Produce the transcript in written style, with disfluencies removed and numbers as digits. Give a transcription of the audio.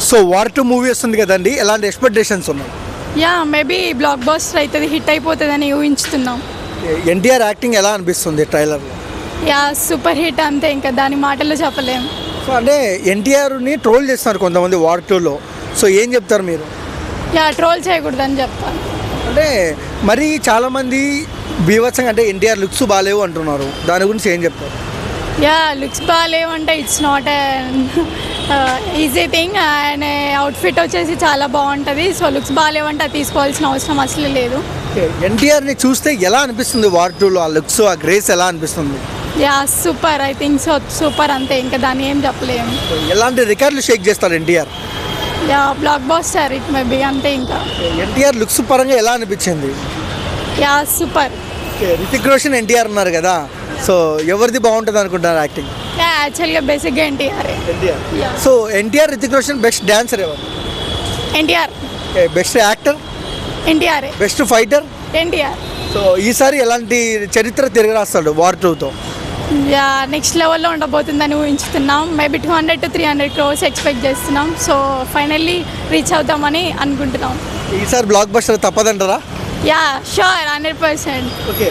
So war 2 movie వస్తుంది కదండి, ఎలాంటి ఎక్స్పెక్టేషన్స్ ఉన్నాయి? యా మేబీ బ్లాక్ బస్టర్ అవుతుంది, హిట్ అయిపోతుందని ఊహించుతున్నాం. ఎన్టీఆర్ యాక్టింగ్ ఎలా అనిపిస్తుంది ట్రైలర్లో? యా సూపర్ హిట్ అంతే, ఇంకా దాని మాటల్లో చెప్పలేం. సో అంటే ఎన్టీఆర్ని ట్రోల్ చేస్తున్నారు కొంతమంది వార్ 2లో. సో ఏం చెప్తారు మీరు? యా ట్రోల్ చేయకూడదని చెప్తాను. అంటే మరి చాలామంది బీభత్సంగా అంటే ఎన్టీఆర్ లుక్స్ బాగాలేవు అంటున్నారు, దాని గురించి ఏం చెప్తారు? యా లుక్స్ బాగాలేవంటే ఇట్స్ నాట్ ఈజీ థింగ్. ఆయన అవుట్ఫిట్ వచ్చేసి చాలా బాగుంటుంది. సో లుక్స్ బాగాలేవంటే అది తీసుకోవాల్సిన అవసరం అసలు లేదు. ఎన్టీఆర్ని చూస్తే ఎలా అనిపిస్తుంది వార్ 2లో? ఆ లుక్స్, ఆ గ్రేస్ ఎలా అనిపిస్తుంది? Yeah super, I think so, super అంతే, ఇంకా దాన్ని ఏం చెప్పలేము. ఎలాంటి రికార్డులు షేక్ చేస్తారు NTR? Yeah blockbuster it maybe అంతే. ఇంకా ఎన్టీఆర్ లుక్స్ పరంగా ఎలా అనిపించింది? Yeah super. రితిక్ రోషన్ ఎన్టీఆర్ ఉన్నారు కదా, సో ఎవరిది బాగుంటుంది అనుకుంటారు యాక్టింగ్? యా యాక్చువల్గా బేసిక్గా NTR. Yeah so NTR, Hrithik Roshan best dancer ఎవరు? NTR. Best actor? NTR. Best fighter? NTR. So ఈసారి ఎలాంటి చరిత్ర తిరగరాస్తాడు వార్ 2తో? యా నెక్స్ట్ లెవెల్లో ఉండబోతుందని ఊహించుతున్నాం. మేబీ 200 to 300 crores ఎక్స్పెక్ట్ చేస్తున్నాం. సో ఫైనల్లీ రీచ్ అవుతామని అనుకుంటున్నాం. ఈసారి బ్లాక్ బస్టర్ తప్పదంటారా? Yeah sure 100%. ఓకే.